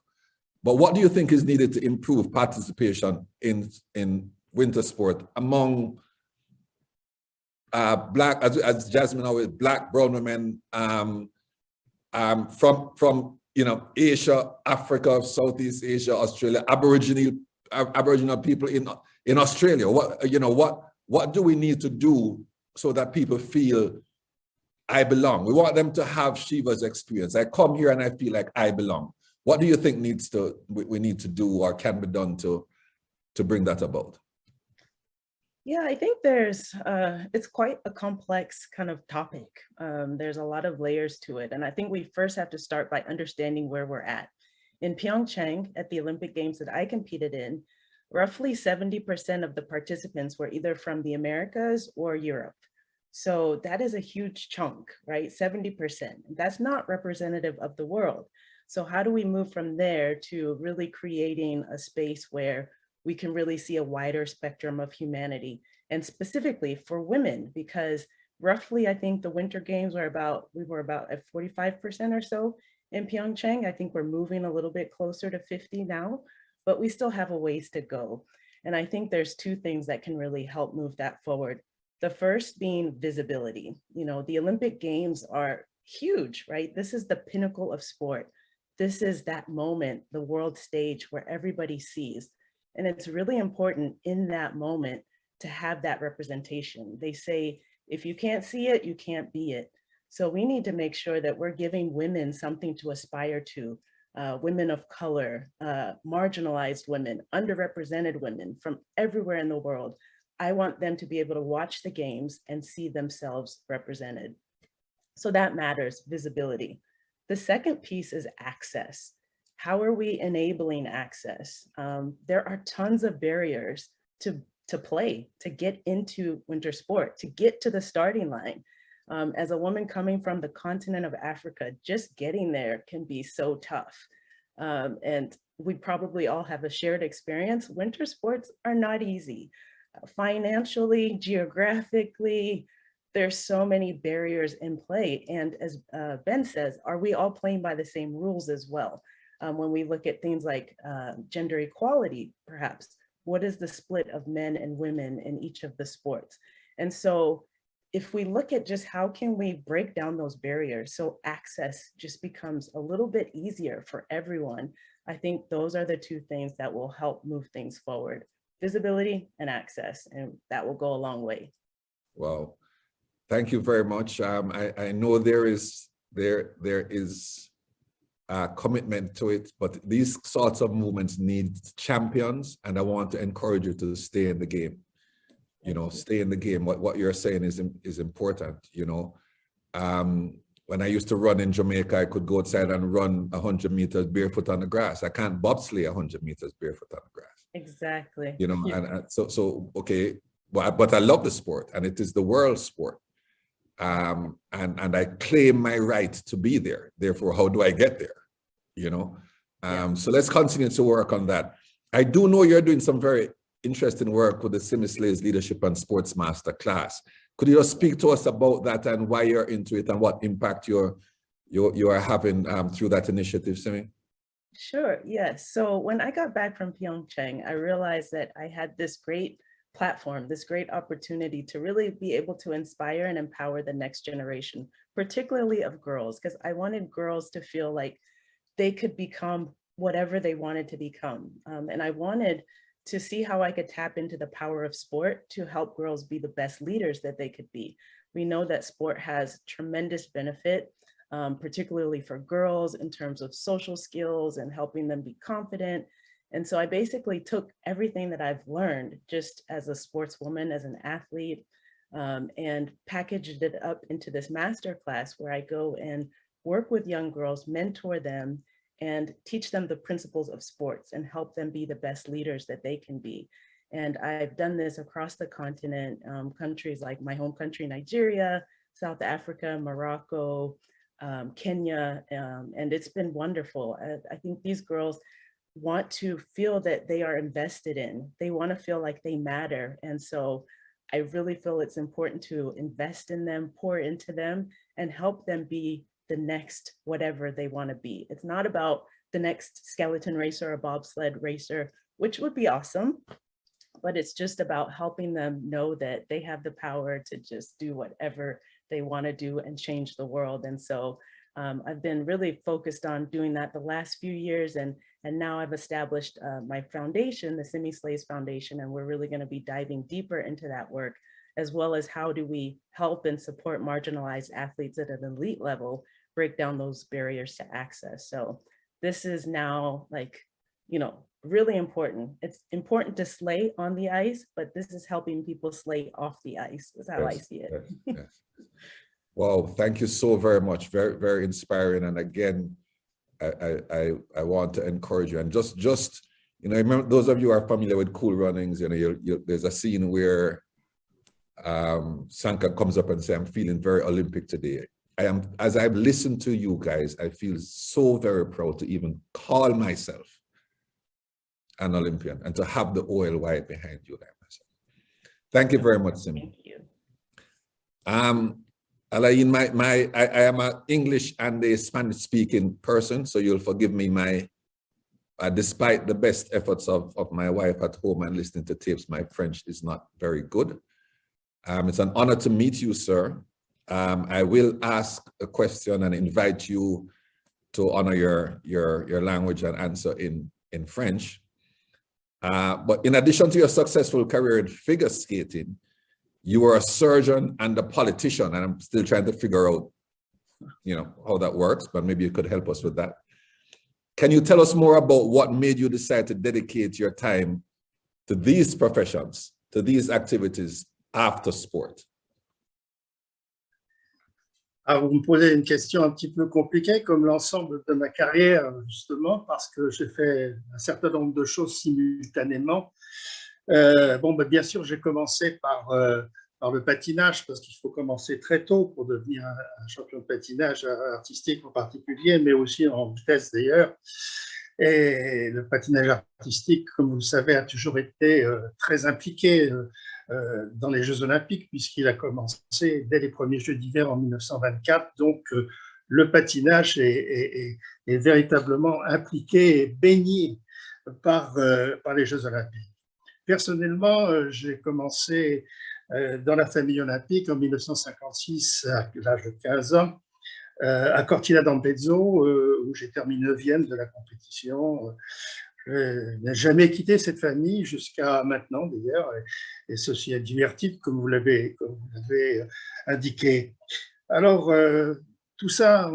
But what do you think is needed to improve participation in winter sport among black, as Jasmine always, black, brown women from Asia, Africa, Southeast Asia, Australia, Aboriginal people in Australia. What do we need to do so that people feel I belong? We want them to have Shiva's experience. I come here and I feel like I belong. What do you think we need to do or can be done to bring that about? Yeah, I think it's quite a complex kind of topic. There's a lot of layers to it. And I think we first have to start by understanding where we're at. In Pyeongchang, at the Olympic Games that I competed in, roughly 70% of the participants were either from the Americas or Europe. So that is a huge chunk, right? 70%. That's not representative of the world. So how do we move from there to really creating a space where we can really see a wider spectrum of humanity, and specifically for women, because roughly, I think the Winter Games we were about at 45% or so in Pyeongchang. I think we're moving a little bit closer to 50 now, but we still have a ways to go. And I think there's two things that can really help move that forward. The first being visibility. The Olympic Games are huge, right? This is the pinnacle of sport. This is that moment, the world stage where everybody sees. And it's really important in that moment to have that representation. They say, if you can't see it, you can't be it. So we need to make sure that we're giving women something to aspire to, women of color, marginalized women, underrepresented women from everywhere in the world. I want them to be able to watch the games and see themselves represented. So that matters, visibility. The second piece is access. How are we enabling access? There are tons of barriers to play, to get into winter sport, to get to the starting line. As a woman coming from the continent of Africa, just getting there can be so tough. And we probably all have a shared experience. Winter sports are not easy. Financially, geographically, there's so many barriers in play. And as Ben says, are we all playing by the same rules as well? When we look at things like gender equality, perhaps, what is the split of men and women in each of the sports? And so if we look at just how can we break down those barriers so access just becomes a little bit easier for everyone, I think those are the two things that will help move things forward: visibility and access, and that will go a long way. Wow, thank you very much. I know there is commitment to it, but these sorts of movements need champions, and I want to encourage you to stay in the game. Stay in the game. What you're saying is important. When I used to run in Jamaica, I could go outside and run 100 meters barefoot on the grass. I can't bobsleigh 100 meters barefoot on the grass. Exactly. And so okay, but I love the sport, and it is the world sport. And I claim my right to be there. Therefore, how do I get there? So let's continue to work on that. I do know you're doing some very interesting work with the Simislays Leadership and Sports Master class. Could you just speak to us about that and why you're into it and what impact you are having through that initiative, Simi? Sure, yes. So when I got back from Pyeongchang, I realized that I had this great platform, this great opportunity to really be able to inspire and empower the next generation, particularly of girls, because I wanted girls to feel like they could become whatever they wanted to become. And I wanted to see how I could tap into the power of sport to help girls be the best leaders that they could be. We know that sport has tremendous benefit, particularly for girls in terms of social skills and helping them be confident. And so I basically took everything that I've learned just as a sportswoman, as an athlete, and packaged it up into this masterclass where I go and work with young girls, mentor them, and teach them the principles of sports and help them be the best leaders that they can be. And I've done this across the continent, countries like my home country, Nigeria, South Africa, Morocco, Kenya, and it's been wonderful. I think these girls want to feel that they are invested in. They want to feel like they matter. And so I really feel it's important to invest in them, pour into them, and help them be the next whatever they want to be. It's not about the next skeleton racer or bobsled racer, which would be awesome, but it's just about helping them know that they have the power to just do whatever they want to do and change the world. And so I've been really focused on doing that the last few years, and now I've established my foundation, the Simi Slaves Foundation, and we're really going to be diving deeper into that work, as well as how do we help and support marginalized athletes at an elite level, break down those barriers to access. So this is now, like, you know, really important. It's important to slay on the ice, but this is helping people slay off the ice, is how I see it. Yes. Well, thank you so very much. Very, very inspiring. And again, I want to encourage you. And just you know, remember, those of you who are familiar with Cool Runnings, you know, there's a scene where Sanka comes up and says, "I'm feeling very Olympic today." As I've listened to you guys, I feel so very proud to even call myself an Olympian and to have the OLY behind you like myself. Thank you very much, Simi. Thank you. Alain, I am an English and a Spanish speaking person, so you'll forgive me despite the best efforts of my wife at home and listening to tapes, my French is not very good. It's an honor to meet you, sir. I will ask a question and invite you to honor your language and answer in French. But in addition to your successful career in figure skating, you were a surgeon and a politician, and I'm still trying to figure out, you know, how that works, but maybe you could help us with that. Can you tell us more about what made you decide to dedicate your time to these professions, to these activities after sport? Alors, vous me posez une question un petit peu compliquée, comme l'ensemble de ma carrière, justement, parce que j'ai fait un certain nombre de choses simultanément. Bon, bien sûr, j'ai commencé par le patinage, parce qu'il faut commencer très tôt pour devenir un champion de patinage artistique en particulier, mais aussi en vitesse d'ailleurs. Et le patinage artistique, comme vous le savez, a toujours été très impliqué dans les Jeux Olympiques, puisqu'il a commencé dès les premiers Jeux d'hiver en 1924. Donc, le patinage est véritablement impliqué et baigné par les Jeux Olympiques. Personnellement, j'ai commencé dans la famille olympique en 1956, à l'âge de 15 ans, à Cortina d'Ampezzo, où j'ai terminé 9e de la compétition. Je n'ai jamais quitté cette famille jusqu'à maintenant, d'ailleurs, et ceci a diverti, comme vous l'avez indiqué. Alors, tout ça,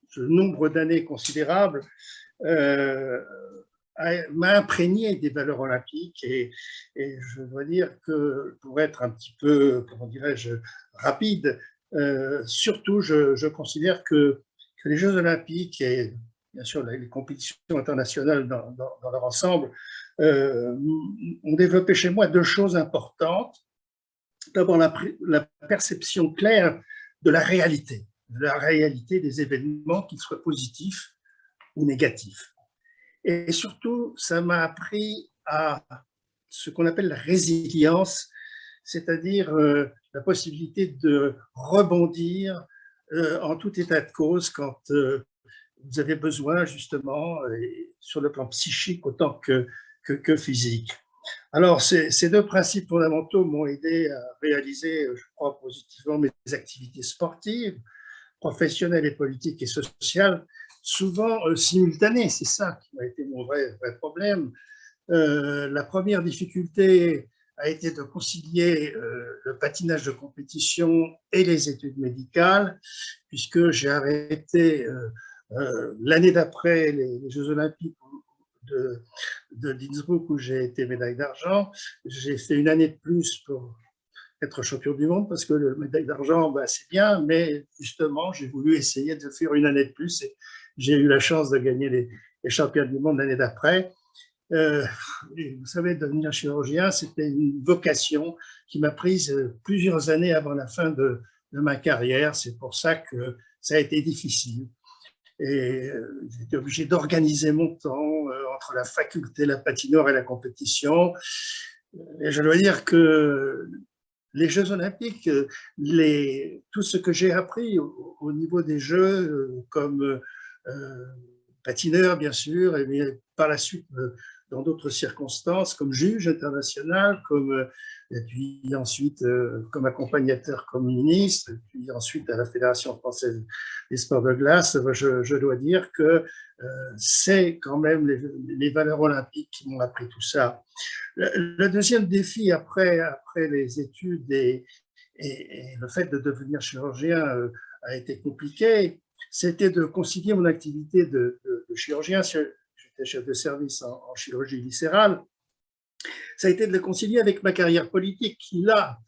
ce nombre d'années considérable, m'a imprégné des valeurs olympiques, et je dois dire que, pour être un petit peu, comment dirais-je, rapide, surtout je considère que les Jeux Olympiques et bien sûr les compétitions internationales dans leur ensemble ont développé chez moi deux choses importantes. D'abord, la perception claire de la réalité des événements, qu'ils soient positifs ou négatifs. Et surtout, ça m'a appris à ce qu'on appelle la résilience, c'est-à-dire la possibilité de rebondir en tout état de cause quand vous avez besoin, justement, sur le plan psychique autant que physique. Alors, ces deux principes fondamentaux m'ont aidé à réaliser, je crois, positivement mes activités sportives, professionnelles et politiques et sociales, souvent simultanées. C'est ça qui a été mon vrai problème. La première difficulté a été de concilier le patinage de compétition et les études médicales, puisque j'ai arrêté l'année d'après les Jeux Olympiques d'Innsbruck, où j'ai été médaille d'argent. J'ai fait une année de plus pour être champion du monde, parce que le médaille d'argent, c'est bien, mais justement, j'ai voulu essayer de faire une année de plus, et j'ai eu la chance de gagner les championnats du monde l'année d'après. Vous savez, devenir chirurgien, c'était une vocation qui m'a prise plusieurs années avant la fin de ma carrière. C'est pour ça que ça a été difficile. Et j'étais obligé d'organiser mon temps entre la faculté, la patinoire et la compétition. Et je dois dire que les Jeux Olympiques, tout ce que j'ai appris au niveau des Jeux, comme patineur bien sûr, et par la suite dans d'autres circonstances, comme juge international, et puis ensuite comme accompagnateur comme ministre, et puis ensuite à la Fédération française des sports de glace. Je dois dire que c'est quand même les valeurs olympiques qui m'ont appris tout ça. Le deuxième défi après les études et le fait de devenir chirurgien a été compliqué, c'était de concilier mon activité de chirurgien. J'étais chef de service en chirurgie viscérale. Ça a été de le concilier avec ma carrière politique qui, là,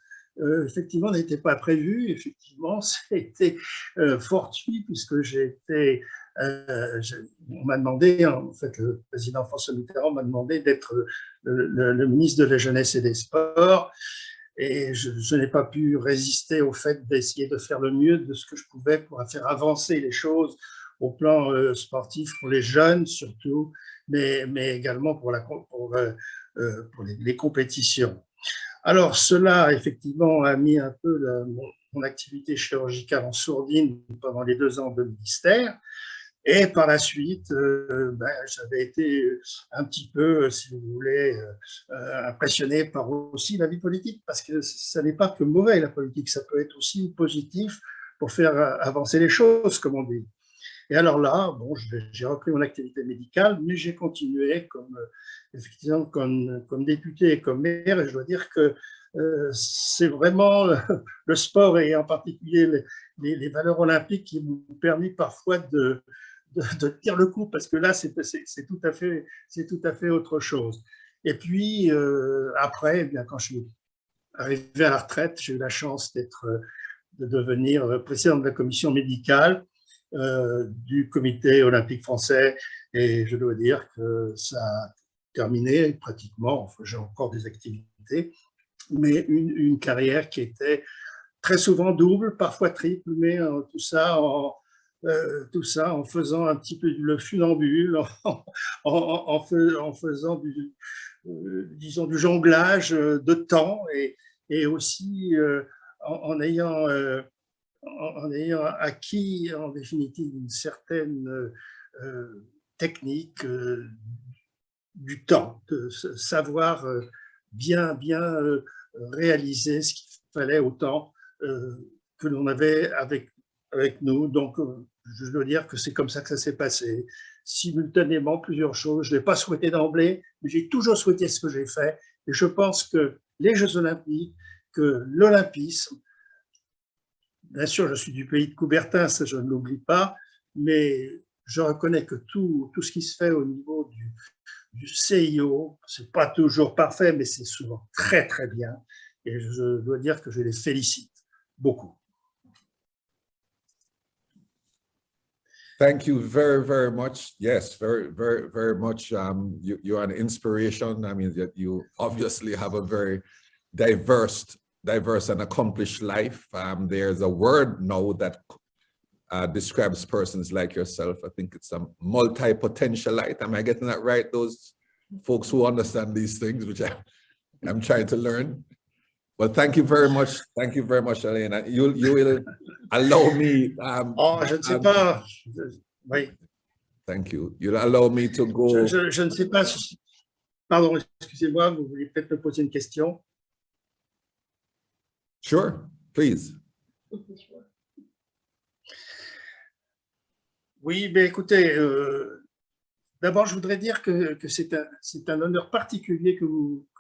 effectivement, n'était pas prévue. Effectivement, c'était fortuit puisque on m'a demandé, en fait, le président François Mitterrand m'a demandé d'être le ministre de la Jeunesse et des Sports. Et je n'ai pas pu résister au fait d'essayer de faire le mieux de ce que je pouvais pour faire avancer les choses au plan sportif pour les jeunes surtout, mais également pour les compétitions. Alors cela, effectivement, a mis un peu mon activité chirurgicale en sourdine pendant les 2 ans de ministère. Et par la suite, j'avais été un petit peu, si vous voulez, impressionné par aussi la vie politique, parce que ça n'est pas que mauvais, la politique, ça peut être aussi positif pour faire avancer les choses, comme on dit. Et alors là, bon, j'ai repris mon activité médicale, mais j'ai continué effectivement comme député et comme maire, et je dois dire que c'est vraiment le sport et en particulier les valeurs olympiques qui m'ont permis parfois de tenir le coup, parce que là, c'est tout à fait autre chose. Et puis, après, eh bien, quand je suis arrivé à la retraite, j'ai eu la chance de devenir président de la commission médicale du comité olympique français, et je dois dire que ça a terminé pratiquement, enfin, j'ai encore des activités, mais une carrière qui était très souvent double, parfois triple, mais tout ça en faisant un petit peu le funambule, en faisant disons, du jonglage de temps et aussi en ayant acquis en définitive une certaine technique du temps, de savoir bien réaliser ce qu'il fallait au temps que l'on avait avec nous. Donc, je dois dire que c'est comme ça que ça s'est passé. Simultanément, plusieurs choses. Je ne l'ai pas souhaité d'emblée, mais j'ai toujours souhaité ce que j'ai fait. Et je pense que les Jeux Olympiques, que l'Olympisme, bien sûr, je suis du pays de Coubertin, ça je ne l'oublie pas, mais je reconnais que tout ce qui se fait au niveau du CIO, ce n'est pas toujours parfait, mais c'est souvent très, très bien. Et je dois dire que je les félicite beaucoup. Thank you very, very much. Yes, very, very, very much. You're an inspiration. I mean, that you obviously have a very diverse and accomplished life. There's a word now that describes persons like yourself. I think it's a multi-potentialite. Am I getting that right? Those folks who understand these things, which I'm trying to learn. Well, thank you very much. Thank you very much, Elena. You will allow me. Je ne sais pas. Oui. Thank you. You'll allow me to go. Je ne sais pas. Pardon, excusez-moi, vous voulez peut-être me poser une question? Sure, please. Oui, mais écoutez, d'abord, je voudrais dire que c'est un honneur particulier que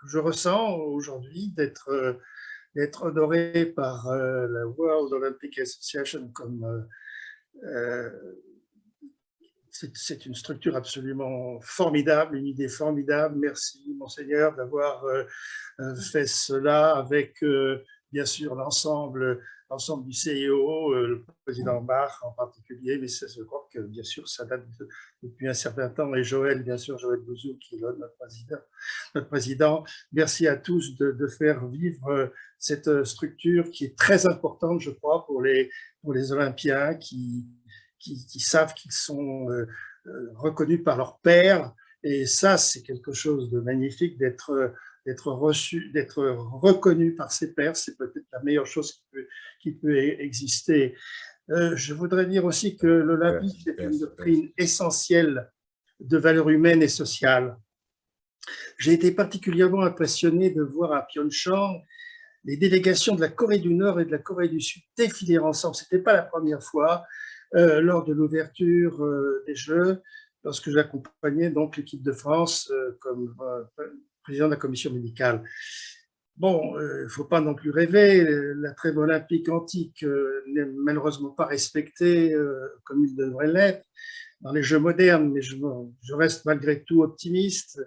je ressens aujourd'hui d'être honoré par la World Olympic Association comme c'est une structure absolument formidable, une idée formidable. Merci, Monseigneur, d'avoir fait cela avec, bien sûr, l'ensemble du CIO, le président Bach en particulier, mais je crois que, bien sûr, ça date depuis un certain temps, et Joël, bien sûr, Joël Bouzou, qui est notre président. Merci à tous de faire vivre cette structure qui est très importante, je crois, pour les Olympiens qui savent qu'ils sont reconnus par leurs pairs, et ça, c'est quelque chose de magnifique d'être reconnu par ses pairs. C'est peut-être la meilleure chose qui peut exister. Je voudrais dire aussi que l'Olympisme est une doctrine essentielle de valeurs humaines et sociales. J'ai été particulièrement impressionné de voir à Pyeongchang les délégations de la Corée du Nord et de la Corée du Sud défiler ensemble. Ce n'était pas la première fois lors de l'ouverture des Jeux, lorsque j'accompagnais donc l'équipe de France comme président de la commission médicale. Bon, il ne faut pas non plus rêver, la trêve olympique antique n'est malheureusement pas respectée comme il devrait l'être dans les Jeux modernes, mais je reste malgré tout optimiste,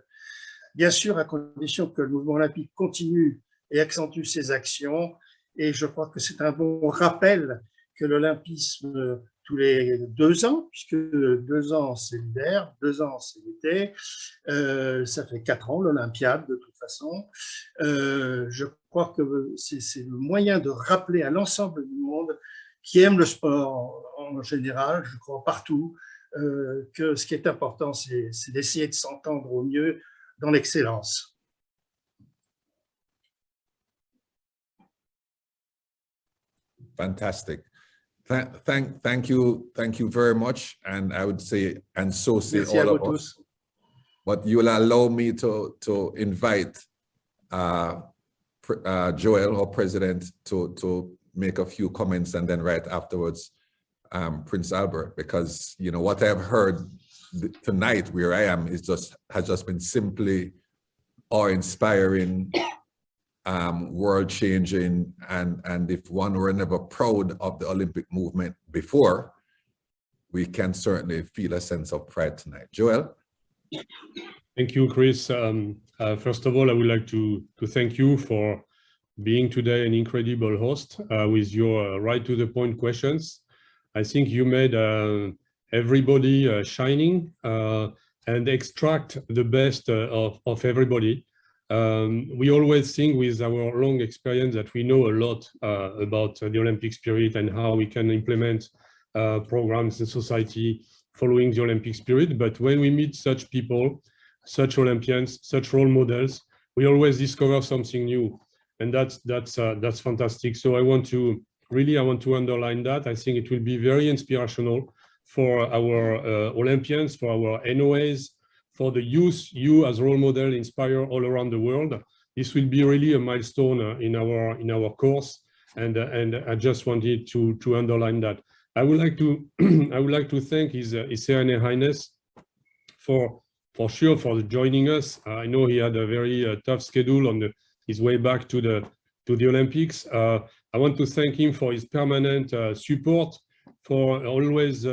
bien sûr à condition que le mouvement olympique continue et accentue ses actions, et je crois que c'est un bon rappel que l'olympisme, tous les 2 ans, puisque 2 ans c'est l'hiver, 2 ans c'est l'été, ça fait 4 ans l'Olympiade de toute façon. Je crois que c'est le moyen de rappeler à l'ensemble du monde qui aime le sport en général, je crois partout, que ce qui est important c'est d'essayer de s'entendre au mieux dans l'excellence. Fantastic. Thank you very much. And I would say, and so say Merci all à of vous us. tous. But you will allow me to invite Joël, our president, to make a few comments, and then right afterwards, Prince Albert, because you know what I've heard tonight where I am has just been simply awe-inspiring, world-changing, and if one were never proud of the Olympic movement before, we can certainly feel a sense of pride tonight. Joël? Thank you, Chris. First of all, I would like to thank you for being today an incredible host with your right-to-the-point questions. I think you made everybody shining and extract the best of everybody. We always think with our long experience that we know a lot about the Olympic spirit and how we can implement programs in society following the Olympic spirit. But when we meet such people, such Olympians, such role models, we always discover something new, and that's fantastic. So I want to underline that. I think it will be very inspirational for our Olympians, for our NOAs, for the youth. You as role model inspire all around the world. This will be really a milestone in our course, and I just wanted to underline that. I would like to thank His Serene Highness for sure for joining us. I know he had a very tough schedule on his way back to the Olympics. I want to thank him for his permanent support, for always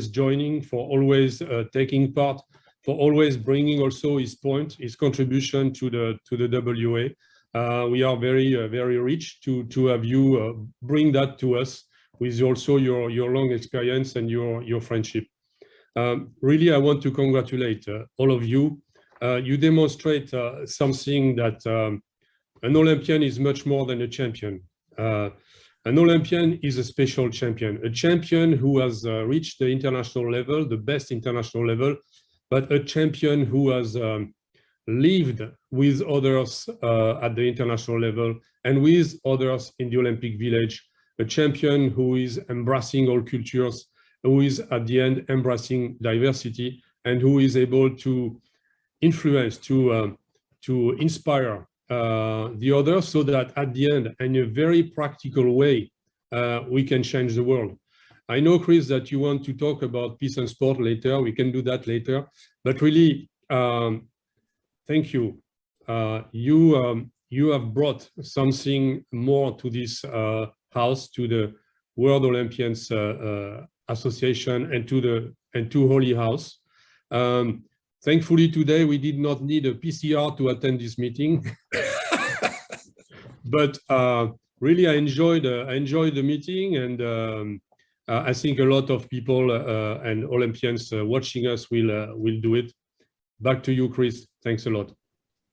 joining, for always taking part, for always bringing also his contribution to the WA. We are very rich to have you bring that to us with also your long experience and your friendship. Really, I want to congratulate all of you. You demonstrate something that an Olympian is much more than a champion. An Olympian is a special champion, a champion who has reached the international level, the best international level, but a champion who has lived with others at the international level and with others in the Olympic village, a champion who is embracing all cultures, who is at the end embracing diversity, and who is able to influence, to inspire the others, so that at the end, in a very practical way, we can change the world. I know, Chris, that you want to talk about peace and sport later. We can do that later. But really, thank you. You have brought something more to this house, to the World Olympians Association, and to Holy House. Thankfully, today we did not need a PCR to attend this meeting. But really, I enjoyed the meeting, and I think a lot of people and Olympians watching us will do it. Back to you, Chris. Thanks a lot.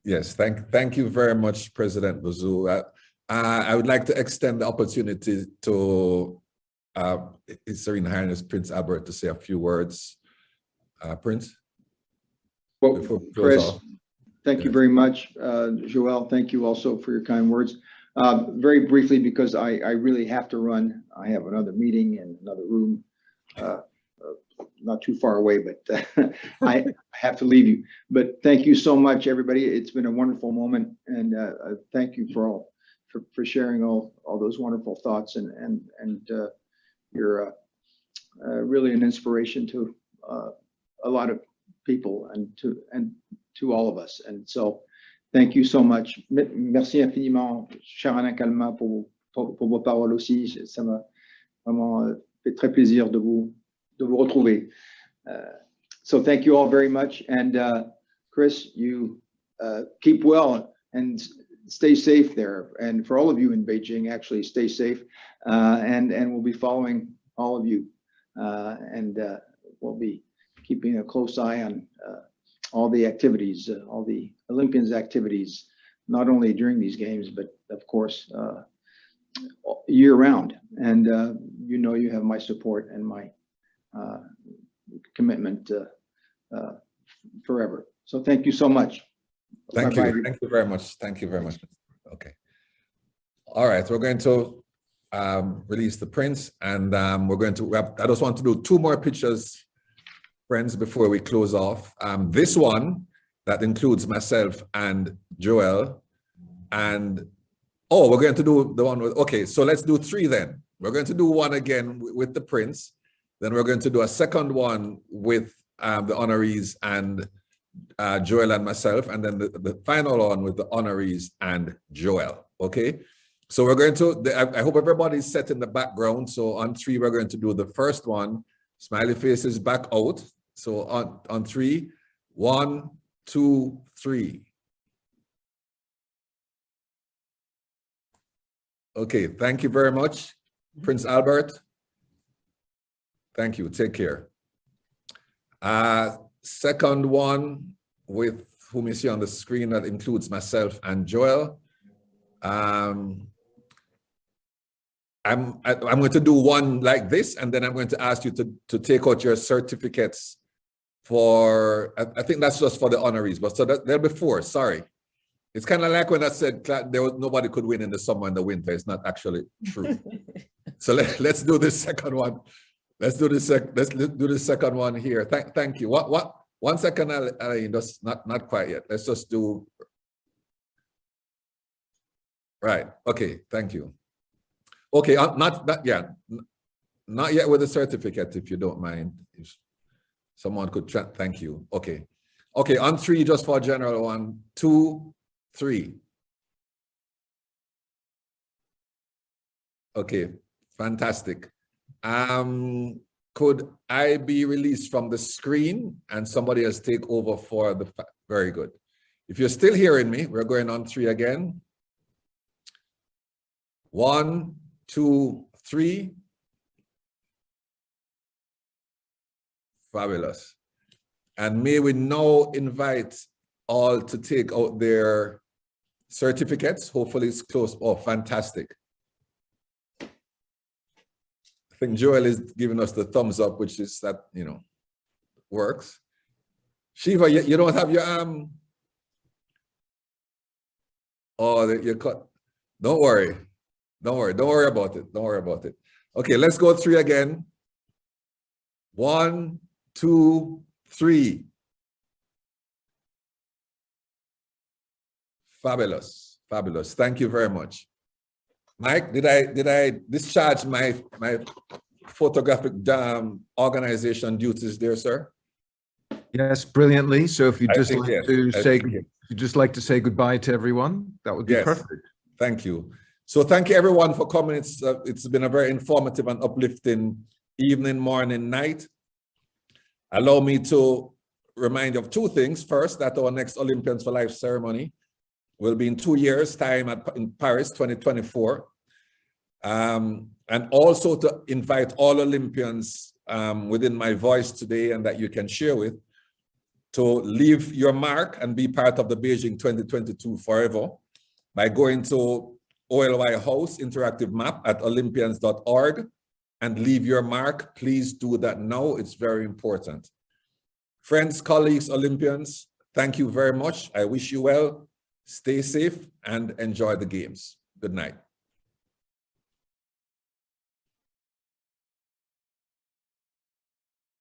Yes, thank you very much, President Bosu. I would like to extend the opportunity to His Serene Highness Prince Albert to say a few words. Prince? Well, Chris, thank you very much. Joël, thank you also for your kind words. Very briefly, because I really have to run. I have another meeting in another room not too far away, but I have to leave you. But thank you so much, everybody. It's been a wonderful moment, and thank you for sharing all those wonderful thoughts, and you're really an inspiration to a lot of people and to all of us. And so, thank you so much. Merci infiniment, cher Alain Calment, pour vos paroles aussi. Ça m'a vraiment fait très plaisir de vous retrouver. So thank you all very much. And Chris, you keep well and stay safe there. And for all of you in Beijing, actually stay safe. And we'll be following all of you. And we'll be keeping a close eye on all the activities, all the Olympians activities, not only during these games, but of course, year round. And you know you have my support and my commitment forever. So thank you so much. Thank you. Thank you very much. Thank you very much. Okay. All right. We're going to release the prints, and we're going to wrap. I just want to do 2 more pictures, friends, before we close off. This one that includes myself and Joël, and oh, we're going to do the one with, okay, so let's do 3 then. We're going to do one again with the prints. Then we're going to do a second one with the honorees and Joël and myself, and then the final one with the honorees and Joël, okay? So we're going to, I hope everybody's set in the background. So on 3, we're going to do the first one, smiley faces back out. So on 3, 1, 2, 3. Okay, thank you very much, Prince Albert. Thank you, take care. Second one with whom you see on the screen that includes myself and Joël. I'm going to do one like this, and then I'm going to ask you to take out your certificates for, I think that's just for the honorees, but so there'll be 4, sorry. It's kind of like when I said nobody could win in the summer and the winter. It's not actually true. So let's do this second one. Let's do this second one here. Thank you. What? 1 second, Alain, just not quite yet. Let's just do. Right. Okay. Thank you. Okay. Not yet with the certificate, if you don't mind. If someone could thank you. Okay. Okay. On 3, just for a general 1, 2, 3. Okay. Fantastic. Could I be released from the screen and somebody else take over for the, very good. If you're still hearing me, we're going on 3 again. 1, 2, 3. Fabulous. And may we now invite all to take out their certificates. Hopefully it's close. Oh, fantastic. I think Joël is giving us the thumbs up, which is that, you know, works. Shiva, you don't have your oh, you cut. Don't worry. Don't worry about it. Don't worry about it. Okay, let's go 3 again. 1, 2, 3. Fabulous. Fabulous. Thank you very much. Mike, did I discharge my photographic organization duties there, sir? Yes, brilliantly. So if you just like to say goodbye to everyone, that would be perfect. Thank you. So thank you everyone for coming. It's been a very informative and uplifting evening, morning, night. Allow me to remind you of 2 things. First, that our next Olympians for Life ceremony will be in 2 years' time in Paris, 2024. And also to invite all Olympians within my voice today and that you can share with, to leave your mark and be part of the Beijing 2022 forever by going to OLY House Interactive Map at Olympians.org and leave your mark. Please do that now. It's very important. Friends, colleagues, Olympians, thank you very much. I wish you well. Stay safe and enjoy the games. Good night.